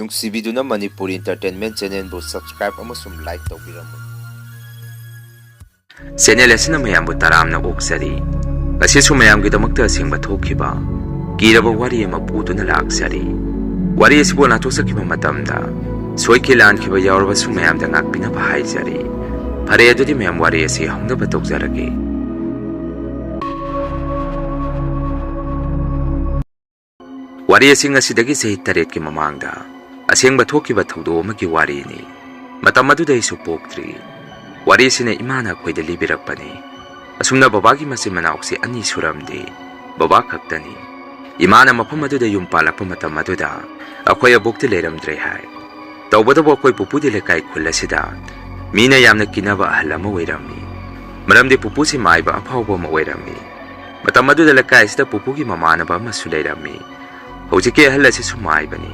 ꯅꯨꯡꯁꯤꯕꯤꯗꯨꯅ Manipuri entertainment ꯆꯦꯅꯦꯜꯕꯨ subscribe ꯑꯃꯁꯨꯡ like ꯇꯧꯕꯤꯔꯝꯃꯨ꯫ Channel ꯑꯁꯤꯅ ꯃꯌꯥꯝꯕꯨ ꯇꯔꯥꯝꯅ ꯑꯣꯛꯆꯔꯤ꯫ ꯉꯁꯤꯁꯨ ꯃꯌꯥꯝꯒꯤꯗꯃꯛꯇ ꯑꯁꯦꯡꯕ ꯊꯣꯛꯈꯤꯕ ꯀꯤꯔꯕ ꯋꯥꯔꯤ ꯑꯃ ꯄꯨꯗꯨꯅ ꯂꯥꯛꯆꯔꯤ꯫ ꯋꯥꯔꯤ ꯑꯁꯤꯕꯨ ꯅꯥꯟꯊꯣꯛꯆꯈꯤꯕ ꯃꯇꯝꯗ ꯁꯣꯏꯈꯤ ꯂꯥꯟꯈꯤꯕ ꯌꯥꯎꯔꯕꯁꯨ ꯃꯌꯥꯝꯗ ꯉꯥꯛꯄꯤꯅꯕ ꯍꯥꯏꯖꯔꯤ꯫ ꯐꯔꯦ ꯑꯗꯨꯗꯤ ꯃꯌꯥꯝ ꯋꯥꯔꯤ ꯑꯁꯤ ꯍꯧꯅꯕ ꯇꯧꯖꯔꯒꯦ꯫ ꯋꯥꯔꯤ ꯑꯁꯤ ꯉꯁꯤꯗꯒꯤ ꯆꯍꯤ 8ꯀꯤ ꯃꯃꯥꯡꯗ ꯑꯁꯦꯡꯕ ꯊꯣꯛꯈꯤꯕ ꯊꯧꯗꯣꯛ ꯑꯃꯒꯤ ꯋꯥꯔꯤꯅꯤ꯫ ꯃꯇꯝ ꯑꯗꯨꯗ ꯑꯩꯁꯨ ꯄꯣꯛꯇ꯭ꯔꯤ꯫ ꯋꯥꯔꯤ ꯑꯁꯤꯅ ꯏꯃꯥꯅ ꯑꯩꯈꯣꯏꯗ ꯂꯤꯕꯤꯔꯛꯄꯅꯤ꯫ ꯑꯁꯨꯝꯅ ꯕꯕꯥꯒꯤ ꯃꯆꯤꯟ ꯃꯅꯥꯎꯁꯤ 2 ꯁꯨꯔꯝꯗꯦ, ꯕꯕꯥ ꯈꯛꯇꯅꯤ꯫ ꯏꯃꯥꯅ ꯃꯐꯝ ꯑꯗꯨꯗ ꯌꯨꯝ ꯄꯥꯜꯂꯛꯄ ꯃꯇꯝ ꯑꯗꯨꯗ ꯑꯩꯈꯣꯏ ꯑꯕꯣꯛꯇꯤ ꯂꯩꯔꯝꯗ꯭ꯔꯦ ꯍꯥꯏ꯫ ꯇꯧꯕꯇꯕꯨ ꯑꯩꯈꯣꯏ ꯄꯨꯄꯨꯗꯤ ꯂꯩꯀꯥꯏ ꯈꯨꯜ ꯑꯁꯤꯗ ꯃꯤꯅ ꯌꯥꯝꯅ ꯀꯤꯅꯕ ꯑꯍꯜ ꯑꯃ ꯑꯣꯏꯔꯝꯃꯤ꯫ ꯃꯔꯝꯗꯤ ꯄꯨꯄꯨꯁꯤ ꯃꯥꯏꯕ ꯑꯐꯥꯎꯕ ꯑꯃ ꯑꯣꯏꯔꯝꯃꯤ꯫ ꯃꯇꯝ ꯑꯗꯨꯗ ꯂꯩꯀꯥꯏ ꯑꯁꯤꯗ ꯄꯨꯄꯨꯒꯤ ꯃꯃꯥꯟꯅꯕ ꯑꯃꯁꯨ ꯂꯩꯔꯝꯃꯤ꯫ ꯍꯧꯖꯤꯛꯀꯤ ꯑꯍꯜ ꯑꯁꯤꯁꯨ ꯃꯥꯏꯕꯅꯤ꯫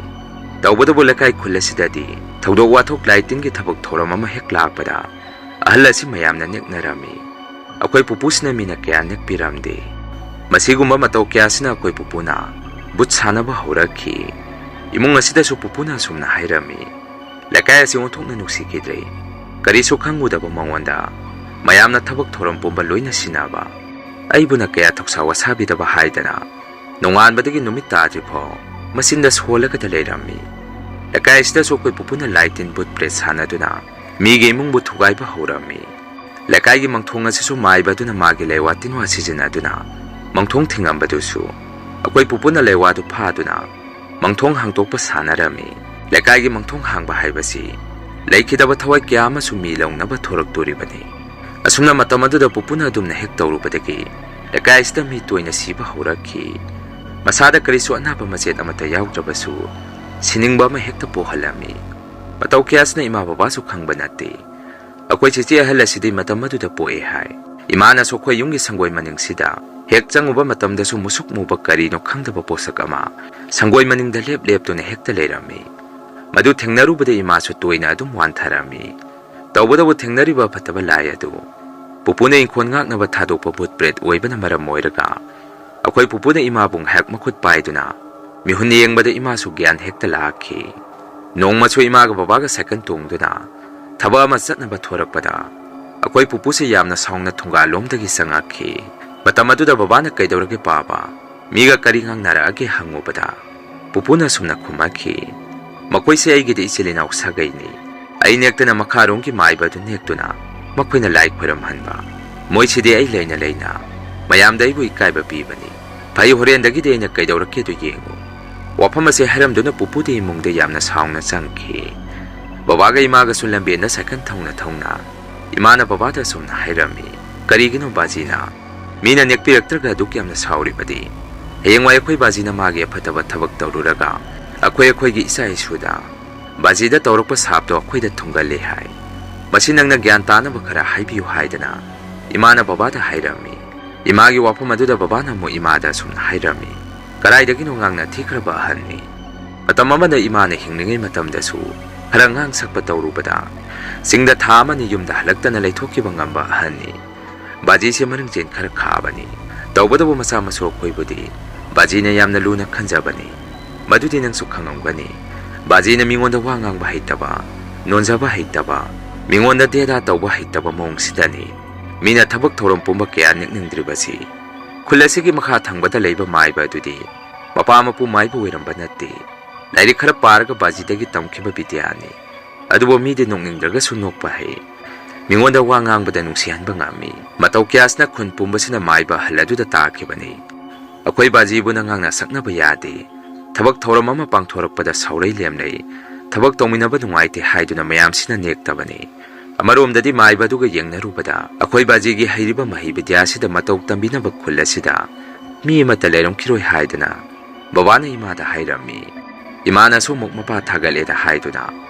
ꯇꯧꯕꯇꯕꯨ ꯂꯩꯀꯥꯏ ꯈꯨꯜ ꯑꯁꯤꯗꯗꯤ ꯊꯧꯗꯣꯛ ꯋꯥꯊꯣꯛ ꯂꯥꯏꯇꯤꯟꯒꯤ ꯊꯕꯛ ꯊꯧꯔꯝ ꯑꯃ ꯍꯦꯛ ꯂꯥꯛꯄꯗ ꯑꯍꯜ ꯑꯁꯤ ꯃꯌꯥꯝꯅ ꯅꯦꯛꯅꯔꯝꯃꯤ꯫ ꯑꯩꯈꯣꯏ ꯄꯨꯄꯨꯁꯤꯅ ꯃꯤꯅ ꯀꯌꯥ ꯅꯦꯛꯄꯤꯔꯝꯗꯦ꯫ ꯃꯁꯤꯒꯨꯝꯕ ꯃꯇꯧ ꯀꯌꯥꯁꯤꯅ ꯑꯩꯈꯣꯏ ꯄꯨꯄꯨꯅ ꯕꯨꯠ ꯁꯥꯟꯅꯕ ꯍꯧꯔꯛꯈꯤ꯫ ꯏꯃꯨꯡ ꯑꯁꯤꯗꯁꯨ ꯄꯨꯄꯨꯅ ꯑꯁꯨꯝꯅ ꯍꯥꯏꯔꯝꯃꯤ꯫ ꯂꯩꯀꯥꯏ ꯑꯁꯤ ꯑꯣꯟꯊꯣꯛꯅ ꯅꯨꯡꯁꯤꯈꯤꯗ꯭ꯔꯦ꯫ ꯀꯔꯤꯁꯨ ꯈꯪꯉꯨꯗꯕ ꯃꯉꯣꯟꯗ ꯃꯌꯥꯝꯅ ꯊꯕꯛ ꯊꯧꯔꯝ ꯄꯨꯝꯕ ꯂꯣꯏꯅ ꯁꯤꯟꯅꯕ, ꯑꯩꯕꯨꯅ ꯀꯌꯥ ꯊꯧꯁꯥ ꯋꯥꯁꯥꯕꯤꯗꯕ ꯍꯥꯏꯗꯅ ꯅꯣꯡꯉꯥꯟꯕꯗꯒꯤ ꯅꯨꯃꯤꯠ ꯇꯥꯗ꯭ꯔꯤꯐꯥꯎ ꯃꯆꯤꯟꯗ ꯁꯣꯜꯂꯒꯗ ꯂꯩꯔꯝꯃꯤ꯫ ꯂꯩꯀꯥꯏ ꯑꯁꯤꯗꯁꯨ ꯑꯩꯈꯣꯏ ꯄꯨꯄꯨꯅ ꯂꯥꯏꯇꯤꯟ ꯕꯨꯠ ꯄ꯭ꯔꯦꯠ ꯁꯥꯟꯅꯗꯨꯅ ꯃꯤꯒꯤ ꯏꯃꯨꯡꯕꯨ ꯊꯨꯒꯥꯏꯕ ꯍꯧꯔꯝꯃꯤ꯫ ꯂꯩꯀꯥꯏꯒꯤ ꯃꯪꯊꯣꯡ ꯑꯁꯤꯁꯨ ꯃꯥꯏꯕ ꯑꯗꯨꯅ ꯃꯥꯒꯤ ꯂꯩꯋꯥ ꯇꯤꯟꯋꯥ ꯁꯤꯖꯤꯟꯅꯗꯨꯅ ꯃꯪꯊꯣꯡ ꯊꯤꯡꯉꯝꯕꯗꯨꯁꯨ ꯑꯩꯈꯣꯏ ꯄꯨꯄꯨꯅ ꯂꯩꯋꯥꯗꯨ ꯐꯥꯗꯨꯅ ꯃꯪꯊꯣꯡ ꯍꯥꯡꯗꯣꯛꯄ ꯁꯥꯟꯅꯔꯝꯃꯤ꯫ ꯂꯩꯀꯥꯏꯒꯤ ꯃꯪꯊꯣꯡ ꯍꯥꯡꯕ ꯍꯥꯏꯕꯁꯤ ꯂꯩꯈꯤꯗꯕ ꯊꯋꯥꯏ ꯀꯌꯥ ꯑꯃꯁꯨ ꯃꯤ ꯂꯧꯅꯕ ꯊꯣꯔꯛꯇꯣꯔꯤꯕꯅꯤ꯫ ꯑꯁꯨꯝꯅ ꯃꯇꯝ ꯑꯗꯨꯗ ꯄꯨꯄꯨꯅ ꯑꯗꯨꯝꯅ ꯍꯦꯛ ꯇꯧꯔꯨꯕꯗꯒꯤ ꯂꯩꯀꯥꯏ ꯑꯁꯤꯗ ꯃꯤ ꯇꯣꯏꯅ ꯁꯤꯕ ꯍꯧꯔꯛꯈꯤ꯫ ꯃꯁꯥꯗ ꯀꯔꯤꯁꯨ ꯑꯅꯥꯕ ꯃꯆꯦꯠ ꯑꯃꯠꯇ ꯌꯥꯎꯗ꯭ꯔꯕꯁꯨ ꯁꯤꯅꯤꯡꯕ ꯑꯃ ꯍꯦꯛꯇ ꯄꯣꯛꯍꯜꯂꯝꯃꯤ꯫ ꯃꯇꯧ ꯀꯌꯥꯁꯤꯅ ꯏꯃꯥ ꯕꯕꯥꯁꯨ ꯈꯪꯕ ꯅꯠꯇꯦ꯫ ꯑꯩꯈꯣꯏ ꯆꯦꯆꯦ ꯑꯍꯜ ꯑꯁꯤꯗꯤ ꯃꯇꯝ ꯑꯗꯨꯗ ꯄꯣꯛꯑꯦ ꯍꯥꯏ꯫ ꯏꯃꯥꯅꯁꯨ ꯑꯩꯈꯣꯏ ꯌꯨꯝꯒꯤ ꯁꯪꯒꯣꯏ ꯃꯅꯤꯡꯁꯤꯗ ꯍꯦꯛ ꯆꯪꯉꯨꯕ ꯃꯇꯝꯗꯁꯨ ꯃꯨꯁꯨꯛ ꯃꯨꯕ ꯀꯔꯤꯅꯣ ꯈꯪꯗꯕ ꯄꯣꯠꯁꯛ ꯑꯃ ꯁꯪꯒꯣꯏ ꯃꯅꯤꯡꯗ ꯂꯦꯞ ꯂꯦꯞꯇꯨꯅ ꯍꯦꯛꯇ ꯂꯩꯔꯝꯃꯤ꯫ ꯃꯗꯨ ꯊꯦꯡꯅꯔꯨꯕꯗ ꯏꯃꯥꯁꯨ ꯇꯣꯏꯅ ꯑꯗꯨꯝ ꯋꯥꯟꯊꯔꯝꯃꯤ꯫ ꯇꯧꯕꯇꯕꯨ ꯊꯦꯡꯅꯔꯤꯕ ꯐꯠꯇꯕ ꯂꯥꯏ ꯑꯗꯨ ꯄꯨꯄꯨꯅ ꯏꯪꯈꯣꯜ ꯉꯥꯛꯅꯕ ꯊꯥꯗꯣꯛꯄ ꯕꯨꯠ ꯄ꯭ꯔꯦꯠ ꯑꯣꯏꯕꯅ ꯃꯔꯝ ꯑꯣꯏꯔꯒ ꯑꯩꯈꯣꯏ ꯄꯨꯄꯨꯅ ꯏꯃꯥꯕꯨ ꯉꯥꯏꯍꯥꯛ ꯃꯈꯨꯠ ꯄꯥꯏꯗꯨꯅ ꯃꯤꯍꯨꯟ ꯌꯦꯡꯕꯗ ꯏꯃꯥꯁꯨ ꯒ꯭ꯌꯥꯟ ꯍꯦꯛꯇ ꯂꯥꯛꯈꯤ꯫ ꯅꯣꯡꯃꯁꯨ ꯏꯃꯥꯒ ꯕꯕꯥꯒ ꯁꯥꯏꯀꯜ ꯇꯣꯡꯗꯨꯅ ꯊꯕꯛ ꯑꯃ ꯆꯠꯅꯕ ꯊꯣꯔꯛꯄꯗ ꯑꯩꯈꯣꯏ ꯄꯨꯄꯨꯁꯤ ꯌꯥꯝꯅ ꯁꯥꯎꯅ ꯊꯣꯡꯒꯥꯜꯂꯣꯝꯗꯒꯤ ꯆꯪꯉꯛꯈꯤ꯫ ꯃꯇꯝ ꯑꯗꯨꯗ ꯕꯕꯥꯅ ꯀꯩꯗꯧꯔꯒꯦ ꯄꯥꯕ, ꯃꯤꯒ ꯀꯔꯤ ꯉꯥꯡꯅꯔꯛꯑꯒꯦ ꯍꯪꯉꯨꯕꯗ ꯄꯨꯄꯨꯅ ꯁꯨꯝꯅ ꯈꯨꯝꯃꯛꯈꯤ, ꯃꯈꯣꯏꯁꯦ ꯑꯩꯒꯤꯗꯤ ꯏꯆꯤꯜ ꯏꯅꯥꯎ ꯁꯥꯒꯩꯅꯤ꯫ ꯑꯩ ꯅꯦꯛꯇꯅ ꯃꯈꯥꯔꯣꯝꯒꯤ ꯃꯥꯏꯕ ꯑꯗꯨ ꯅꯦꯛꯇꯨꯅ ꯃꯈꯣꯏꯅ ꯂꯥꯏ ꯈꯣꯏꯔꯝꯍꯟꯕ꯫ ꯃꯣꯏꯁꯤꯗꯤ ꯑꯩ ꯂꯩꯅ ꯂꯩꯅ ꯃꯌꯥꯝꯗ ꯑꯩꯕꯨ ꯏꯀꯥꯏꯕ ꯄꯤꯕꯅꯤ꯫ ꯐꯩ, ꯍꯣꯔꯦꯟꯗꯒꯤꯗꯤ ꯑꯩꯅ ꯀꯩꯗꯧꯔꯛꯀꯦꯗꯣ ꯌꯦꯡꯉꯨ꯫ ꯋꯥꯐꯝ ꯑꯁꯤ ꯍꯥꯏꯔꯝꯗꯨꯅ ꯄꯨꯄꯨꯗꯤ ꯏꯃꯨꯡꯗ ꯌꯥꯝꯅ ꯁꯥꯎꯅ ꯆꯪꯈꯤ꯫ ꯕꯕꯥꯒ ꯏꯃꯥꯒꯁꯨ ꯂꯝꯕꯦꯟꯗ ꯁꯥꯏꯀꯜ ꯊꯧꯅ ꯊꯧꯅ ꯏꯃꯥꯅ ꯕꯕꯥꯗ ꯑꯁꯨꯝꯅ ꯍꯥꯏꯔꯝꯃꯤ, ꯀꯔꯤꯒꯤꯅꯣ ꯕꯥꯖꯤꯅ ꯃꯤꯅ ꯅꯦꯛꯄꯤꯔꯛꯇ꯭ꯔꯒ ꯑꯗꯨꯛ ꯌꯥꯝꯅ ꯁꯥꯎꯔꯤꯕꯗꯤ? ꯍꯌꯦꯡꯋꯥꯏ ꯑꯩꯈꯣꯏ ꯕꯥꯖꯤꯅ ꯃꯥꯒꯤ ꯑꯐꯠꯇꯕ ꯊꯕꯛ ꯇꯧꯔꯨꯔꯒ ꯑꯩꯈꯣꯏꯒꯤ ꯏꯆꯥ ꯏꯁꯨꯗ ꯕꯥꯖꯤꯗ ꯇꯧꯔꯛꯄ ꯁꯥꯞꯇꯣ ꯑꯩꯈꯣꯏꯗ ꯊꯨꯡꯒꯜꯂꯤ ꯍꯥꯏ꯫ ꯃꯁꯤ ꯅꯪꯅ ꯒ꯭ꯌꯥꯟ ꯇꯥꯅꯕ ꯈꯔ ꯍꯥꯏꯕꯤꯌꯨ ꯍꯥꯏꯗꯅ ꯏꯃꯥꯅ ꯕꯕꯥꯗ ꯍꯥꯏꯔꯝꯃꯤ꯫ ꯏꯃꯥꯒꯤ ꯋꯥꯐꯝ ꯑꯗꯨꯗ ꯕꯕꯥꯅ ꯑꯃꯨꯛ ꯏꯃꯥꯗ ꯑꯁꯨꯝꯅ ꯍꯥꯏꯔꯝꯃꯤ, ꯀꯗꯥꯏꯗꯒꯤꯅꯣ ꯉꯥꯡꯅ ꯊꯤꯈ꯭ꯔꯕ ꯑꯍꯟꯅꯤ꯫ ꯃꯇꯝ ꯑꯃꯗ ꯏꯃꯥꯅ ꯍꯤꯡꯂꯤꯉꯩ ꯃꯇꯝꯗꯁꯨ ꯈꯔ ꯉꯥꯡ ꯁꯛꯄ ꯇꯧꯔꯨꯕꯗ ꯆꯤꯡꯗ ꯊꯥ ꯑꯃꯅꯤ ꯌꯨꯝꯗ ꯍꯜꯂꯛꯇꯅ ꯂꯩꯊꯣꯛꯈꯤꯕ ꯉꯝꯕ ꯑꯍꯟꯅꯤ꯫ ꯕꯥꯖꯤꯁꯦ ꯃꯔꯪꯖꯦꯟ ꯈꯔ ꯈꯥꯕꯅꯤ꯫ ꯇꯧꯕꯇꯕꯨ ꯃꯆꯥ ꯃꯁꯨ ꯑꯩꯈꯣꯏꯕꯨꯗꯤ ꯕꯥꯖꯤꯅ ꯌꯥꯝꯅ ꯂꯨꯅ ꯈꯟꯖꯕꯅꯤ꯫ ꯃꯗꯨꯗꯤ ꯅꯪꯁꯨ ꯈꯪꯉꯝꯒꯅꯤ꯫ ꯕꯥꯖꯤꯅ ꯃꯤꯉꯣꯟꯗ ꯋꯥ ꯉꯥꯡꯕ ꯍꯩꯇꯕ, ꯅꯣꯟꯖꯕ ꯍꯩꯇꯕ, ꯃꯤꯉꯣꯟꯗ ꯗꯦꯗꯥ ꯇꯧꯕ ꯍꯩꯇꯕ ꯃꯑꯣꯡꯁꯤꯗꯅꯤ ꯃꯤꯅ ꯊꯕꯛ ꯊꯧꯔꯝ ꯄꯨꯝꯕ ꯀꯌꯥ ꯅꯦꯛꯅꯤꯡꯗ꯭ꯔꯤꯕꯁꯤ꯫ ꯈꯨꯜ ꯑꯁꯤꯒꯤ ꯃꯈꯥ ꯊꯪꯕꯗ ꯂꯩꯕ ꯃꯥꯏꯕ ꯑꯗꯨꯗꯤ ꯃꯄꯥ ꯃꯄꯨ ꯃꯥꯏꯕ ꯑꯣꯏꯔꯝꯕ ꯅꯠꯇꯦ꯫ ꯂꯥꯏꯔꯤꯛ ꯈꯔ ꯄꯥꯔꯒ ꯕꯥꯖꯤꯗꯒꯤ ꯇꯝꯈꯤꯕ ꯕꯤꯗ꯭ꯌꯥꯅꯤ꯫ ꯑꯗꯨꯕꯨ ꯃꯤꯗꯤ ꯅꯣꯛꯅꯤꯡꯗ꯭ꯔꯒꯁꯨ ꯅꯣꯛꯄ ꯍꯩ꯫ ꯃꯤꯉꯣꯟꯗ ꯋꯥ ꯉꯥꯡꯕꯗ ꯅꯨꯡꯁꯤꯍꯟꯕ ꯉꯝꯃꯤ꯫ ꯃꯇꯧ ꯀꯌꯥꯁꯤꯅ ꯈꯨꯟ ꯄꯨꯝꯕꯁꯤꯅ ꯃꯥꯏꯕ ꯑꯍꯜ ꯑꯗꯨꯗ ꯇꯥꯈꯤꯕꯅꯤ꯫ ꯑꯩꯈꯣꯏ ꯕꯥꯖꯤꯕꯨꯅ ꯉꯥꯡꯅ ꯁꯛꯅꯕ ꯌꯥꯗꯦ꯫ ꯊꯕꯛ ꯊꯧꯔꯝ ꯑꯃ ꯄꯥꯡꯊꯣꯔꯛꯄꯗ ꯁꯥꯎꯔꯩ ꯂꯦꯝꯂꯩ꯫ ꯊꯕꯛ ꯇꯧꯃꯤꯟꯅꯕ ꯅꯨꯡꯉꯥꯏꯇꯦ ꯍꯥꯏꯗꯨꯅ ꯃꯌꯥꯝꯁꯤꯅ ꯅꯦꯛꯇꯕꯅꯤ꯫ ꯑꯃꯔꯣꯝꯗꯗꯤ ꯃꯥꯏꯕ ꯑꯗꯨꯒ ꯌꯦꯡꯅꯔꯨꯕꯗ ꯑꯩꯈꯣꯏ ꯕꯥꯖꯤꯒꯤ ꯍꯩꯔꯤꯕ ꯃꯍꯩ ꯕꯤꯗ꯭ꯌꯥꯁꯤꯗ ꯃꯇꯧ ꯇꯝꯕꯤꯅꯕ ꯈꯨꯜ ꯑꯁꯤꯗ ꯃꯤ ꯑꯃꯠꯇ ꯂꯩꯔꯝꯈꯤꯔꯣꯏ ꯍꯥꯏꯗꯅ ꯕꯕꯥꯅ ꯏꯃꯥꯗ ꯍꯥꯏꯔꯝꯃꯤ꯫ ꯏꯃꯥꯅꯁꯨ ꯑꯃꯨꯛ ꯃꯄꯥ ꯊꯥꯒꯠꯂꯦꯗ ꯍꯥꯏꯗꯨꯅ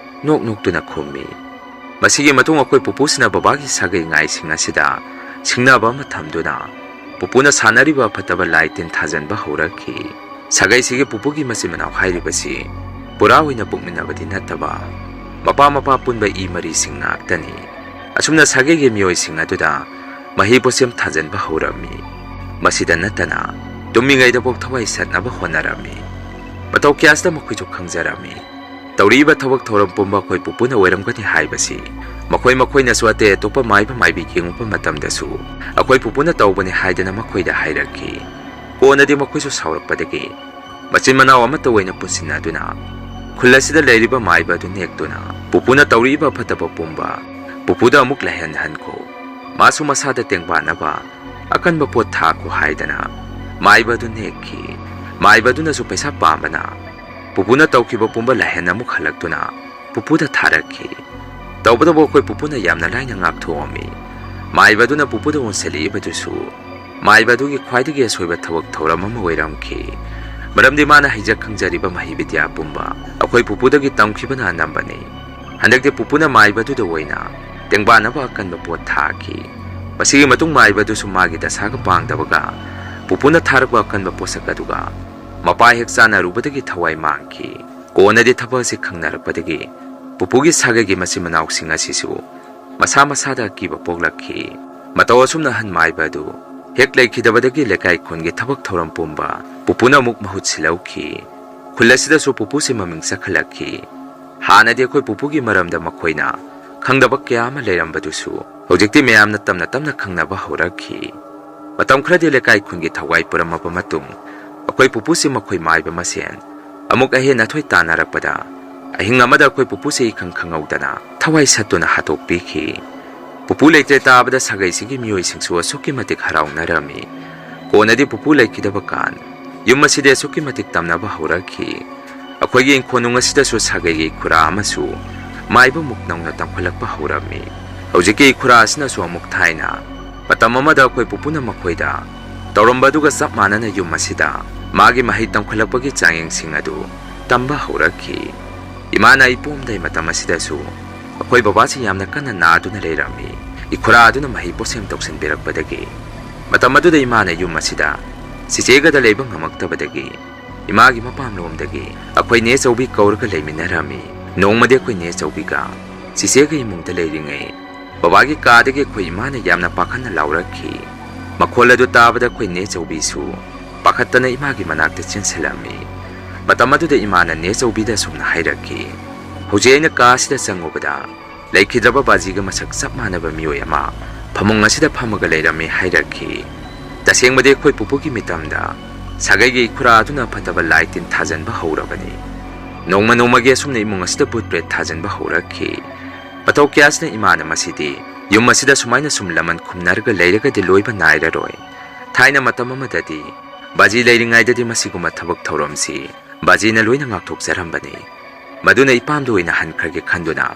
ꯅꯣꯛ ꯅꯣꯛꯇꯨꯅ ꯈꯨꯝꯃꯤ꯫ ꯃꯁꯤꯒꯤ ꯃꯇꯨꯡ ꯑꯩꯈꯣꯏ ꯄꯨꯄꯨꯁꯤꯅ ꯕꯕꯥꯒꯤ ꯁꯥꯒꯩ ꯉꯥꯏꯁꯤꯡ ꯑꯁꯤꯗ ꯁꯤꯡꯅꯕ ꯑꯃ ꯊꯝꯗꯨꯅ ꯄꯨꯄꯨꯅ ꯁꯥꯟꯅꯔꯤꯕ ꯐꯠꯇꯕ ꯂꯥꯏ ꯇꯤꯟ ꯊꯥꯖꯟꯕ ꯍꯧꯔꯛꯈꯤ꯫ ꯁꯥꯒꯩꯁꯤꯒꯤ ꯄꯨꯄꯨꯒꯤ ꯃꯆꯤꯟ ꯃꯅꯥꯎ ꯍꯥꯏꯔꯤꯕꯁꯤ ꯄꯨꯔꯥ ꯑꯣꯏꯅ ꯄꯣꯛꯃꯤꯟꯅꯕꯗꯤ ꯅꯠꯇꯕ ꯃꯄꯥ ꯄꯨꯟꯕ ꯏ ꯃꯔꯤꯁꯤꯡ ꯉꯥꯛꯇꯅꯤ꯫ ꯑꯁꯨꯝꯅ ꯁꯥꯒꯩꯒꯤ ꯃꯤꯑꯣꯏꯁꯤꯡ ꯑꯗꯨꯗ ꯃꯍꯤ ꯄꯣꯠꯁꯦꯝ ꯊꯥꯖꯟꯕ ꯍꯧꯔꯝꯃꯤ꯫ ꯃꯁꯤꯗ ꯅꯠꯇꯅ ꯇꯨꯝꯃꯤꯉꯩꯗꯐꯥꯎ ꯊꯋꯥꯏ ꯁꯠꯅꯕ ꯍꯣꯠꯅꯔꯝꯃꯤ꯫ ꯃꯇꯧ ꯀꯌꯥꯁꯤꯗ ꯃꯈꯣꯏꯁꯨ ꯈꯪꯖꯔꯝꯃꯤ ꯇꯧꯔꯤꯕ ꯊꯕꯛ ꯊꯧꯔꯝ ꯄꯨꯝꯕ ꯑꯩꯈꯣꯏ ꯄꯨꯄꯨꯅ ꯑꯣꯏꯔꯝꯒꯅꯤ ꯍꯥꯏꯕꯁꯤ ꯃꯈꯣꯏꯅꯁꯨ ꯑꯇꯩ ꯑꯇꯣꯞꯄ ꯃꯥꯏꯕ ꯃꯥꯏꯕꯤ ꯌꯦꯡꯉꯨꯕ ꯃꯇꯝꯗꯁꯨ ꯑꯩꯈꯣꯏ ꯄꯨꯄꯨꯅ ꯇꯧꯕꯅꯤ ꯍꯥꯏꯗꯅ ꯃꯈꯣꯏꯗ ꯍꯥꯏꯔꯛꯈꯤ꯫ ꯀꯣꯟꯅꯗꯤ ꯃꯈꯣꯏꯁꯨ ꯁꯥꯎꯔꯛꯄꯗꯒꯤ ꯃꯆꯤꯟ ꯃꯅꯥꯎ ꯑꯃꯠꯇ ꯑꯣꯏꯅ ꯄꯨꯟꯁꯤꯟꯅꯗꯨꯅ ꯈꯨꯜ ꯑꯁꯤꯗ ꯂꯩꯔꯤꯕ ꯃꯥꯏꯕ ꯑꯗꯨ ꯅꯦꯛꯇꯨꯅ ꯄꯨꯄꯨꯅ ꯇꯧꯔꯤꯕ ꯐꯠꯇꯕ ꯄꯨꯝꯕ ꯄꯨꯄꯨꯗ ꯑꯃꯨꯛ ꯂꯩꯍꯟꯍꯟꯈꯣ, ꯃꯥꯁꯨ ꯃꯁꯥꯗ ꯇꯦꯡꯕꯥꯟꯅꯕ ꯑꯀꯟꯕ ꯄꯣꯠ ꯊꯥꯈꯣ ꯍꯥꯏꯗꯅ ꯃꯥꯏꯕ ꯑꯗꯨ ꯅꯦꯛꯈꯤ꯫ ꯃꯥꯏꯕ ꯑꯗꯨꯅꯁꯨ ꯄꯩꯁꯥ ꯄꯥꯝꯕꯅ ꯄꯨꯄꯨꯅ ꯇꯧꯈꯤꯕ ꯄꯨꯝꯕ ꯂꯥꯏꯍꯟ ꯑꯃꯨꯛ ꯍꯜꯂꯛꯇꯨꯅ ꯄꯨꯄꯨꯗ ꯊꯥꯔꯛꯈꯤ꯫ ꯇꯧꯕꯇꯕꯨ ꯑꯩꯈꯣꯏ ꯄꯨꯄꯨꯅ ꯌꯥꯝꯅ ꯂꯥꯏꯅ ꯉꯥꯛꯊꯣꯛꯑꯝꯃꯤ꯫ ꯃꯥꯏꯕ ꯑꯗꯨꯅ ꯄꯨꯄꯨꯗ ꯑꯣꯟꯁꯤꯜꯂꯛꯏꯕꯗꯨꯁꯨ ꯃꯥꯏꯕ ꯑꯗꯨꯒꯤ ꯈ꯭ꯋꯥꯏꯗꯒꯤ ꯑꯁꯣꯏꯕ ꯊꯕꯛ ꯊꯧꯔꯝ ꯑꯃ ꯑꯣꯏꯔꯝꯈꯤ꯫ ꯃꯔꯝꯗꯤ ꯃꯥꯅ ꯍꯩꯖ ꯈꯪꯖꯔꯤꯕ ꯃꯍꯩ ꯕꯤꯗ꯭ꯌꯥ ꯄꯨꯝꯕ ꯑꯩꯈꯣꯏ ꯄꯨꯄꯨꯗꯒꯤ ꯇꯝꯈꯤꯕꯅ ꯑꯅꯝꯕꯅꯤ꯫ ꯍꯟꯗꯛꯇꯤ ꯄꯨꯄꯨꯅ ꯃꯥꯏꯕ ꯑꯗꯨꯗ ꯑꯣꯏꯅ ꯇꯦꯡꯕꯥꯟꯅꯕ ꯑꯀꯟꯕ ꯄꯣꯠ ꯊꯥꯈꯤ꯫ ꯃꯁꯤꯒꯤ ꯃꯇꯨꯡ ꯃꯥꯏꯕ ꯑꯗꯨꯁꯨ ꯃꯥꯒꯤ ꯗꯁꯥꯒ ꯄꯥꯡꯗꯕꯒ ꯄꯨꯄꯨꯅ ꯊꯥꯔꯛꯄ ꯑꯀꯟꯕ ꯄꯣꯠꯁꯛ ꯑꯗꯨꯒ ꯃꯄꯥ ꯍꯦꯛ ꯆꯥꯅꯔꯨꯕꯗꯒꯤ ꯊꯋꯥꯏ ꯃꯥꯡꯈꯤ꯫ ꯀꯣꯟꯅꯗꯤ ꯊꯕꯛ ꯑꯁꯤ ꯈꯪꯅꯔꯛꯄꯗꯒꯤ ꯄꯨꯄꯨꯒꯤ ꯁꯥꯒꯩꯒꯤ ꯃꯆꯤꯟ ꯃꯅꯥꯎꯁꯤꯡ ꯑꯁꯤꯁꯨ ꯃꯁꯥ ꯃꯁꯥꯗ ꯑꯀꯤꯕ ꯄꯣꯛꯂꯛꯈꯤ꯫ ꯃꯇꯧ ꯑꯁꯨꯝꯅ ꯑꯍꯟ ꯃꯥꯏꯕ ꯑꯗꯨ ꯍꯦꯛ ꯂꯩꯈꯤꯗꯕꯗꯒꯤ ꯂꯩꯀꯥꯏ ꯈꯨꯟꯒꯤ ꯊꯕꯛ ꯊꯧꯔꯝ ꯄꯨꯝꯕ ꯄꯨꯄꯨꯅ ꯑꯃꯨꯛ ꯃꯍꯨꯠ ꯁꯤꯜꯍꯧꯈꯤ꯫ ꯈꯨꯜ ꯑꯁꯤꯗꯁꯨ ꯄꯨꯄꯨꯁꯤ ꯃꯃꯤꯡ ꯆꯠꯈꯠꯂꯛꯈꯤ꯫ ꯍꯥꯟꯅꯗꯤ ꯑꯩꯈꯣꯏ ꯄꯨꯄꯨꯒꯤ ꯃꯔꯝꯗ ꯃꯈꯣꯏꯅ ꯈꯪꯗꯕ ꯀꯌꯥ ꯑꯃ ꯂꯩꯔꯝꯕꯗꯨꯁꯨ ꯍꯧꯖꯤꯛꯇꯤ ꯃꯌꯥꯝꯅ ꯇꯞꯅ ꯇꯞꯅ ꯈꯪꯅꯕ ꯍꯧꯔꯛꯈꯤ꯫ ꯃꯇꯝ ꯈꯔꯗꯤ ꯂꯩꯀꯥꯏ ꯈꯨꯟꯒꯤ ꯊꯋꯥꯏ ꯄꯨꯔꯝꯃꯕ ꯃꯇꯨꯡ ꯑꯩꯈꯣꯏ ꯄꯨꯄꯨꯁꯤ ꯃꯈꯣꯏ ꯃꯥꯏꯕ ꯃꯁꯦꯟ ꯑꯃꯨꯛ ꯑꯍꯦꯟ ꯑꯊꯣꯏ ꯇꯥꯟꯅꯔꯛꯄꯗ ꯑꯍꯤꯡ ꯑꯃꯗ ꯑꯩꯈꯣꯏ ꯄꯨꯄꯨꯁꯤ ꯏꯈꯪ ꯈꯪꯍꯧꯗꯅ ꯊꯋꯥꯏ ꯁꯠꯇꯨꯅ ꯍꯥꯠꯇꯣꯛꯄꯤꯈꯤ꯫ ꯄꯨꯄꯨ ꯂꯩꯇ꯭ꯔꯦ ꯇꯥꯕꯗ ꯁꯥꯒꯩꯁꯤꯒꯤ ꯃꯤꯑꯣꯏꯁꯤꯡꯁꯨ ꯑꯁꯨꯛꯀꯤ ꯃꯇꯤꯛ ꯍꯔꯥꯎꯅꯔꯝꯃꯤ꯫ ꯀꯣꯟꯅꯗꯤ ꯄꯨꯄꯨ ꯂꯩꯈꯤꯗꯕ ꯀꯥꯟ ꯌꯨꯝ ꯑꯁꯤꯗꯤ ꯑꯁꯨꯛꯀꯤ ꯃꯇꯤꯛ ꯇꯝꯅꯕ ꯍꯧꯔꯛꯈꯤ꯫ ꯑꯩꯈꯣꯏꯒꯤ ꯏꯪꯈꯣꯜꯅꯨꯡ ꯑꯁꯤꯗꯁꯨ ꯁꯥꯒꯩꯒꯤ ꯏꯈꯨꯔꯥ ꯑꯃꯁꯨ ꯃꯥꯏꯕꯃꯨꯛ ꯅꯧꯅ ꯇꯝꯈꯠꯂꯛꯄ ꯍꯧꯔꯝꯃꯤ꯫ ꯍꯧꯖꯤꯛꯀꯤ ꯏꯈꯨꯔꯥ ꯑꯁꯤꯅꯁꯨ ꯑꯃꯨꯛ ꯊꯥꯏꯅ ꯃꯇꯝ ꯑꯃꯗ ꯑꯩꯈꯣꯏ ꯄꯨꯄꯨꯅ ꯃꯈꯣꯏꯗ ꯇꯧꯔꯝꯕ ꯑꯗꯨꯒ ꯆꯞ ꯃꯥꯟꯅꯅ ꯌꯨꯝ ꯑꯁꯤꯗ ꯃꯥꯒꯤ ꯃꯍꯩ ꯇꯝꯈꯠꯂꯛꯄꯒꯤ ꯆꯥꯡꯌꯦꯡꯁꯤꯡ ꯑꯗꯨ ꯇꯝꯕ ꯍꯧꯔꯛꯈꯤ꯫ ꯏꯃꯥꯅ ꯑꯩ ꯄꯣꯛꯑꯝꯗꯥꯏ ꯃꯇꯝ ꯑꯁꯤꯗꯁꯨ ꯑꯩꯈꯣꯏ ꯕꯕꯥꯁꯤ ꯌꯥꯝꯅ ꯀꯟꯅ ꯅꯥꯗꯨꯅ ꯂꯩꯔꯝꯃꯤ꯫ ꯏꯈꯨꯔꯥ ꯑꯗꯨꯅ ꯃꯍꯩ ꯄꯣꯠꯁꯦꯝ ꯇꯧꯁꯤꯟꯕꯤꯔꯛꯄꯗꯒꯤ ꯃꯇꯝ ꯑꯗꯨꯗ ꯏꯃꯥꯅ ꯌꯨꯝ ꯑꯁꯤꯗ ꯆꯤꯆꯦꯒꯗ ꯂꯩꯕ ꯉꯝꯃꯛꯇꯕꯗꯒꯤ ꯏꯃꯥꯒꯤ ꯃꯄꯥꯝꯂꯣꯝꯗꯒꯤ ꯑꯩꯈꯣꯏ ꯅꯦ ꯆꯧꯕꯤ ꯀꯧꯔꯒ ꯂꯩꯃꯤꯟꯅꯔꯝꯃꯤ꯫ ꯅꯣꯡꯃꯗꯤ ꯑꯩꯈꯣꯏ ꯅꯦ ꯆꯧꯕꯤꯒ ꯆꯤꯆꯦꯒ ꯏꯃꯨꯡꯗ ꯂꯩꯔꯤꯉꯩ ꯕꯕꯥꯒꯤ ꯀꯥꯗꯒꯤ ꯑꯩꯈꯣꯏ ꯏꯃꯥꯅ ꯌꯥꯝꯅ ꯄꯥꯈꯠꯅ ꯂꯥꯎꯔꯛꯈꯤ꯫ ꯃꯈꯣꯜ ꯑꯗꯨ ꯇꯥꯕꯗ ꯑꯩꯈꯣꯏ ꯅꯦ ꯆꯧꯕꯤꯁꯨ ꯄꯥꯈꯠꯇꯅ ꯏꯃꯥꯒꯤ ꯃꯅꯥꯛꯇ ꯆꯦꯟꯁꯤꯜꯂꯝꯃꯤ꯫ ꯃꯇꯝ ꯑꯗꯨꯗ ꯏꯃꯥꯅ ꯅꯦ ꯆꯧꯕꯤꯗ ꯑꯁꯨꯝꯅ ꯍꯥꯏꯔꯛꯈꯤ, ꯍꯧꯖꯤꯛ ꯑꯩꯅ ꯀꯥ ꯑꯁꯤꯗ ꯆꯪꯉꯨꯕꯗ ꯂꯩꯈꯤꯗ꯭ꯔꯕ ꯕꯥꯖꯤꯒ ꯃꯁꯛ ꯆꯞ ꯃꯥꯟꯅꯕ ꯃꯤꯑꯣꯏ ꯑꯃ ꯐꯃꯨꯡ ꯑꯁꯤꯗ ꯐꯝꯃꯒ ꯂꯩꯔꯝꯃꯤ ꯍꯥꯏꯔꯛꯈꯤ꯫ ꯇꯁꯦꯡꯕꯗꯤ ꯑꯩꯈꯣꯏ ꯄꯨꯄꯨꯒꯤ ꯃꯤꯇꯝꯗ ꯁꯥꯒꯩꯒꯤ ꯏꯈꯨꯔꯥ ꯑꯗꯨꯅ ꯐꯠꯇꯕ ꯂꯥꯏ ꯇꯤꯟ ꯊꯥꯖꯟꯕ ꯍꯧꯔꯕꯅꯤ꯫ ꯅꯣꯡꯃ ꯅꯣꯡꯃꯒꯤ ꯑꯁꯨꯝꯅ ꯏꯃꯨꯡ ꯑꯁꯤꯗ ꯕꯨꯠ ꯕ꯭ꯔꯦꯠ ꯊꯥꯖꯟꯕ ꯍꯧꯔꯛꯈꯤ꯫ ꯃꯇꯧ ꯀꯌꯥꯁꯤꯅ ꯏꯃꯥꯅ ꯃꯁꯤꯗꯤ ꯌꯨꯝ ꯑꯁꯤꯗ ꯁꯨꯃꯥꯏꯅ ꯁꯨꯝ ꯂꯃꯟ ꯈꯨꯝꯅꯔꯒ ꯂꯩꯔꯒꯗꯤ ꯂꯣꯏꯕ ꯅꯥꯏꯔꯔꯣꯏ꯫ ꯊꯥꯏꯅ ꯃꯇꯝ ꯑꯃꯗꯗꯤ ꯕꯥꯖꯤ ꯂꯩꯔꯤꯉꯩꯗꯗꯤ ꯃꯁꯤꯒꯨꯝꯕ ꯊꯕꯛ ꯊꯧꯔꯝꯁꯤ ꯕꯥꯖꯤꯅ ꯂꯣꯏꯅ ꯉꯥꯛꯊꯣꯛꯆꯔꯝꯕꯅꯤ꯫ ꯃꯗꯨꯅ ꯏꯄꯥꯝꯗ ꯑꯣꯏꯅ ꯍꯟꯈ꯭ꯔꯒꯦ ꯈꯟꯗꯨꯅ